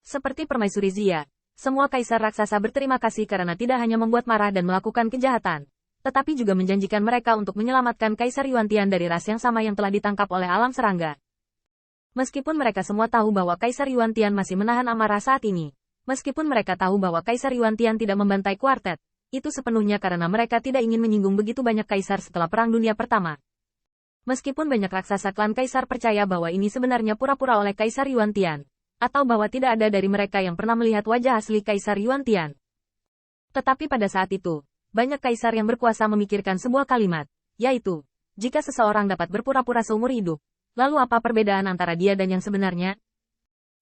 Seperti permaisuri Zia, semua kaisar raksasa berterima kasih karena tidak hanya membuat marah dan melakukan kejahatan, tetapi juga menjanjikan mereka untuk menyelamatkan Kaisar Yuantian dari ras yang sama yang telah ditangkap oleh alam serangga. Meskipun mereka semua tahu bahwa Kaisar Yuantian masih menahan amarah saat ini, meskipun mereka tahu bahwa Kaisar Yuantian tidak membantai kuartet, itu sepenuhnya karena mereka tidak ingin menyinggung begitu banyak kaisar setelah Perang Dunia Pertama. Meskipun banyak raksasa klan kaisar percaya bahwa ini sebenarnya pura-pura oleh Kaisar Yuantian, atau bahwa tidak ada dari mereka yang pernah melihat wajah asli Kaisar Yuantian. Tetapi pada saat itu, banyak kaisar yang berkuasa memikirkan sebuah kalimat, yaitu, jika seseorang dapat berpura-pura seumur hidup, lalu apa perbedaan antara dia dan yang sebenarnya?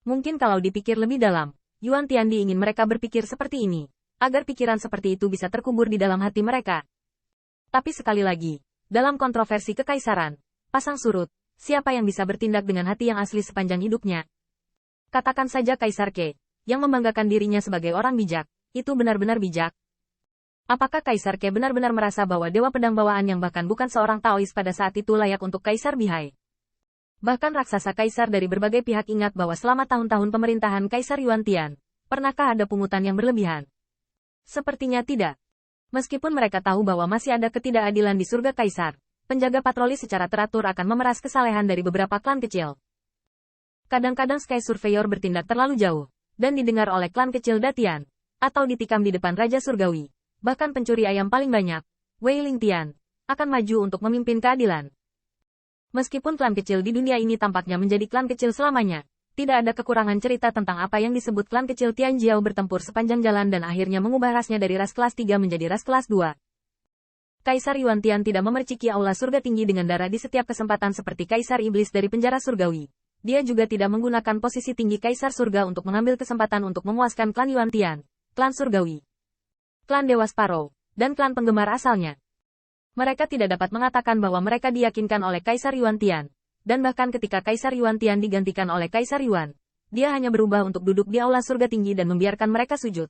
Mungkin kalau dipikir lebih dalam, Yuan Tiandi ingin mereka berpikir seperti ini, agar pikiran seperti itu bisa terkubur di dalam hati mereka. Tapi sekali lagi, dalam kontroversi kekaisaran, pasang surut, siapa yang bisa bertindak dengan hati yang asli sepanjang hidupnya? Katakan saja Kaisar Ke, yang membanggakan dirinya sebagai orang bijak, itu benar-benar bijak. Apakah Kaisar Ke benar-benar merasa bahwa Dewa Pedang Bawaan yang bahkan bukan seorang Taois pada saat itu layak untuk Kaisar Bihai? Bahkan raksasa kaisar dari berbagai pihak ingat bahwa selama tahun-tahun pemerintahan Kaisar Yuantian, pernahkah ada pungutan yang berlebihan? Sepertinya tidak. Meskipun mereka tahu bahwa masih ada ketidakadilan di surga kaisar, penjaga patroli secara teratur akan memeras kesalehan dari beberapa klan kecil. Kadang-kadang Sky Surveyor bertindak terlalu jauh, dan didengar oleh klan kecil Datian, atau ditikam di depan Raja Surgawi. Bahkan pencuri ayam paling banyak, Wei Lingtian, akan maju untuk memimpin keadilan. Meskipun klan kecil di dunia ini tampaknya menjadi klan kecil selamanya, tidak ada kekurangan cerita tentang apa yang disebut klan kecil Tianjiao bertempur sepanjang jalan dan akhirnya mengubah rasnya dari ras kelas 3 menjadi ras kelas 2. Kaisar Yuantian tidak memerciki aula surga tinggi dengan darah di setiap kesempatan seperti Kaisar Iblis dari penjara surgawi. Dia juga tidak menggunakan posisi tinggi Kaisar Surga untuk mengambil kesempatan untuk memuaskan klan Yuantian, klan Surgawi, klan Dewa Sparrow, dan klan penggemar asalnya. Mereka tidak dapat mengatakan bahwa mereka diyakinkan oleh Kaisar Yuantian, dan bahkan ketika Kaisar Yuantian digantikan oleh Kaisar Yuan, dia hanya berubah untuk duduk di aula surga tinggi dan membiarkan mereka sujud.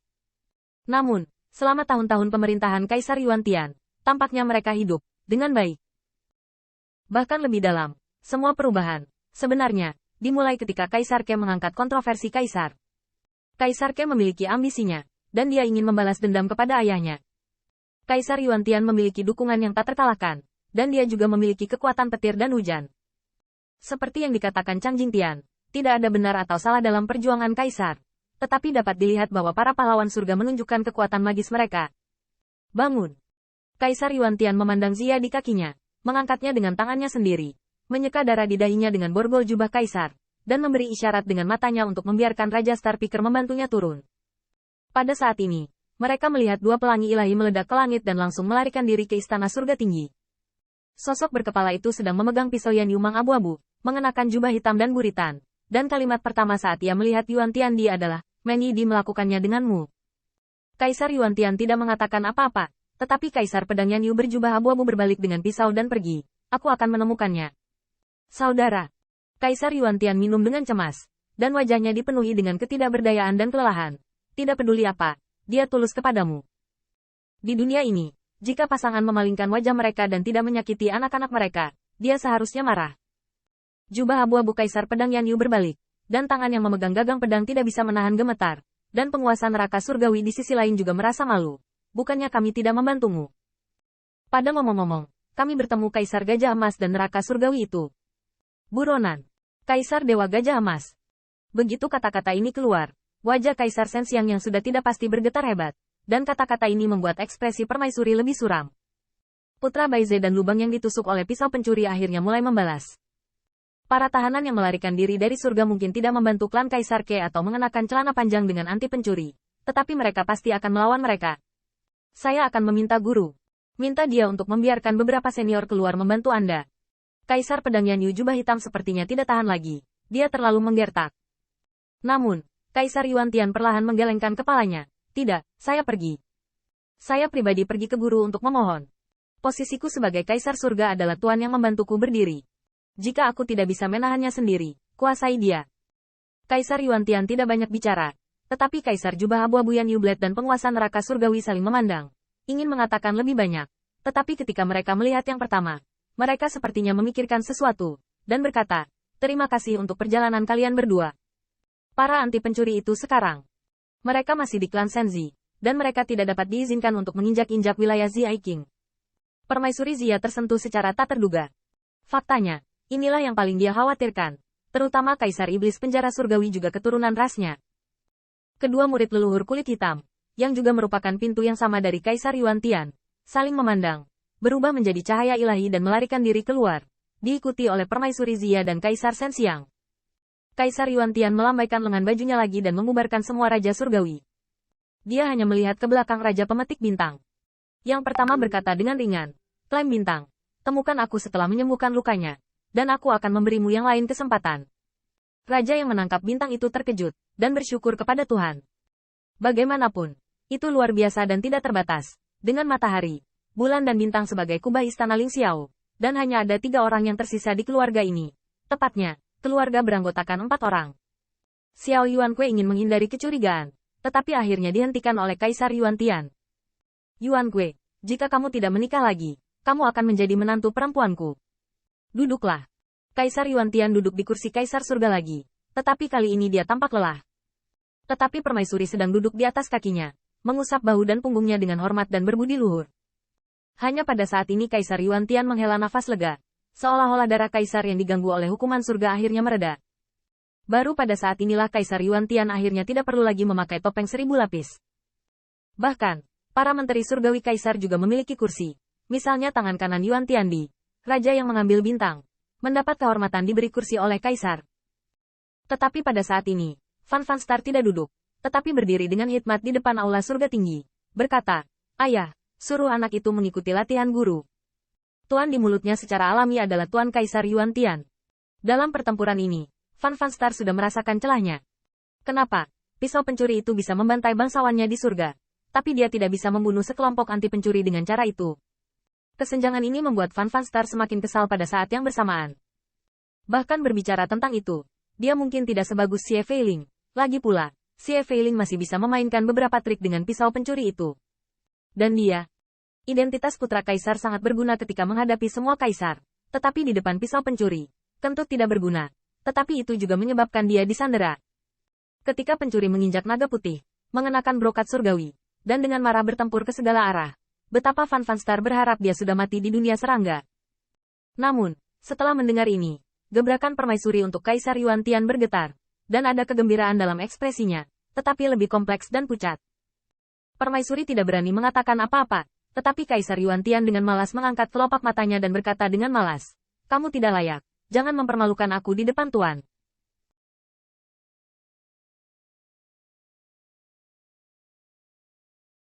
Namun, selama tahun-tahun pemerintahan Kaisar Yuantian, tampaknya mereka hidup dengan baik. Bahkan lebih dalam, semua perubahan, sebenarnya, dimulai ketika Kaisar Ke mengangkat kontroversi Kaisar. Kaisar Ke memiliki ambisinya, dan dia ingin membalas dendam kepada ayahnya. Kaisar Yuantian memiliki dukungan yang tak terkalahkan, dan dia juga memiliki kekuatan petir dan hujan. Seperti yang dikatakan Chang Jingtian, tidak ada benar atau salah dalam perjuangan Kaisar, tetapi dapat dilihat bahwa para pahlawan surga menunjukkan kekuatan magis mereka. Bangun! Kaisar Yuantian memandang Zia di kakinya, mengangkatnya dengan tangannya sendiri, menyeka darah di dahinya dengan borgol jubah Kaisar, dan memberi isyarat dengan matanya untuk membiarkan Raja Starpiker membantunya turun. Pada saat ini, mereka melihat dua pelangi ilahi meledak ke langit dan langsung melarikan diri ke istana surga tinggi. Sosok berkepala itu sedang memegang pisau Yan Yumang abu-abu, mengenakan jubah hitam dan buritan, dan kalimat pertama saat ia melihat Yuan Tiandi adalah, "Men Yidi melakukannya denganmu." Kaisar Yuan Tian tidak mengatakan apa-apa, tetapi Kaisar Pedang Yan Yu berjubah abu-abu berbalik dengan pisau dan pergi. "Aku akan menemukannya." Saudara, Kaisar Yuan Tian minum dengan cemas, dan wajahnya dipenuhi dengan ketidakberdayaan dan kelelahan. Tidak peduli apa, dia tulus kepadamu. Di dunia ini, jika pasangan memalingkan wajah mereka dan tidak menyakiti anak-anak mereka, dia seharusnya marah. Jubah abu-abu Kaisar Pedang Yan Yu berbalik, dan tangan yang memegang gagang pedang tidak bisa menahan gemetar, dan penguasa neraka surgawi di sisi lain juga merasa malu. Bukannya kami tidak membantumu. Pada ngomong-ngomong, kami bertemu Kaisar Gajah Emas dan neraka surgawi itu. Buronan. Kaisar Dewa Gajah Emas. Begitu kata-kata ini keluar, wajah Kaisar Sensiang yang sudah tidak pasti bergetar hebat, dan kata-kata ini membuat ekspresi permaisuri lebih suram. Putra Baize dan lubang yang ditusuk oleh pisau pencuri akhirnya mulai membalas. Para tahanan yang melarikan diri dari surga mungkin tidak membantu klan Kaisar Ke atau mengenakan celana panjang dengan anti pencuri, tetapi mereka pasti akan melawan mereka. Saya akan meminta guru. Minta dia untuk membiarkan beberapa senior keluar membantu Anda. Kaisar Pedang Yan Yu jubah hitam sepertinya tidak tahan lagi. Dia terlalu menggertak. Namun, Kaisar Yuantian perlahan menggelengkan kepalanya. Tidak, saya pergi. Saya pribadi pergi ke guru untuk memohon. Posisiku sebagai Kaisar Surga adalah Tuan yang membantuku berdiri. Jika aku tidak bisa menahannya sendiri, kuasai dia. Kaisar Yuantian tidak banyak bicara. Tetapi Kaisar Jubah Abu-Abu Yan Yu Blade dan penguasa neraka surgawi saling memandang. Ingin mengatakan lebih banyak. Tetapi ketika mereka melihat yang pertama, mereka sepertinya memikirkan sesuatu, dan berkata, "Terima kasih untuk perjalanan kalian berdua." Para anti pencuri itu sekarang. Mereka masih di klan Senzi, dan mereka tidak dapat diizinkan untuk menginjak-injak wilayah Ziai King. Permaisuri Zia tersentuh secara tak terduga. Faktanya, inilah yang paling dia khawatirkan, terutama Kaisar Iblis Penjara Surgawi juga keturunan rasnya. Kedua murid leluhur kulit hitam, yang juga merupakan pintu yang sama dari Kaisar Yuan Tian, saling memandang, berubah menjadi cahaya ilahi dan melarikan diri keluar, diikuti oleh Permaisuri Zia dan Kaisar Shen Xiang. Kaisar Yuan Tian melambaikan lengan bajunya lagi dan membubarkan semua Raja Surgawi. Dia hanya melihat ke belakang Raja Pemetik Bintang. Yang pertama berkata dengan ringan, "Klaim Bintang, temukan aku setelah menyembuhkan lukanya, dan aku akan memberimu yang lain kesempatan." Raja yang menangkap bintang itu terkejut, dan bersyukur kepada Tuhan. Bagaimanapun, itu luar biasa dan tidak terbatas, dengan matahari, bulan dan bintang sebagai kubah istana Ling Xiao, dan hanya ada 3 orang yang tersisa di keluarga ini. Tepatnya, keluarga beranggotakan 4 orang. Xiao Yuankui ingin menghindari kecurigaan, tetapi akhirnya dihentikan oleh Kaisar Yuan Tian. "Yuankui, jika kamu tidak menikah lagi, kamu akan menjadi menantu perempuanku. Duduklah." Kaisar Yuan Tian duduk di kursi Kaisar Surga lagi, tetapi kali ini dia tampak lelah. Tetapi permaisuri sedang duduk di atas kakinya, mengusap bahu dan punggungnya dengan hormat dan berbudi luhur. Hanya pada saat ini Kaisar Yuan Tian menghela nafas lega, seolah-olah darah Kaisar yang diganggu oleh hukuman surga akhirnya mereda. Baru pada saat inilah Kaisar Yuan Tian akhirnya tidak perlu lagi memakai topeng 1000 lapis. Bahkan, para menteri surgawi Kaisar juga memiliki kursi, misalnya tangan kanan Yuan Tiandi, raja yang mengambil bintang, mendapat kehormatan diberi kursi oleh Kaisar. Tetapi pada saat ini, Fan Fan Star tidak duduk, tetapi berdiri dengan hikmat di depan aula surga tinggi, berkata, "Ayah, suruh anak itu mengikuti latihan guru." Tuan di mulutnya secara alami adalah Tuan Kaisar Yuan Tian. Dalam pertempuran ini, Fan Fan Star sudah merasakan celahnya. Kenapa? Pisau pencuri itu bisa membantai bangsawannya di surga, tapi dia tidak bisa membunuh sekelompok anti pencuri dengan cara itu. Kesenjangan ini membuat Fan Fan Star semakin kesal pada saat yang bersamaan. Bahkan berbicara tentang itu, dia mungkin tidak sebagus Xie Feiling. Lagi pula, Xie Feiling masih bisa memainkan beberapa trik dengan pisau pencuri itu. Dan dia, identitas putra kaisar sangat berguna ketika menghadapi semua kaisar, tetapi di depan pisau pencuri, kentut tidak berguna. Tetapi itu juga menyebabkan dia disandera. Ketika pencuri menginjak naga putih, mengenakan brokat surgawi, dan dengan marah bertempur ke segala arah, betapa Fan Fan Star berharap dia sudah mati di dunia serangga. Namun, setelah mendengar ini, gebrakan permaisuri untuk Kaisar Yuan Tian bergetar, dan ada kegembiraan dalam ekspresinya, tetapi lebih kompleks dan pucat. Permaisuri tidak berani mengatakan apa-apa, tetapi Kaisar Yuan Tian dengan malas mengangkat kelopak matanya dan berkata dengan malas, "Kamu tidak layak. Jangan mempermalukan aku di depan Tuan."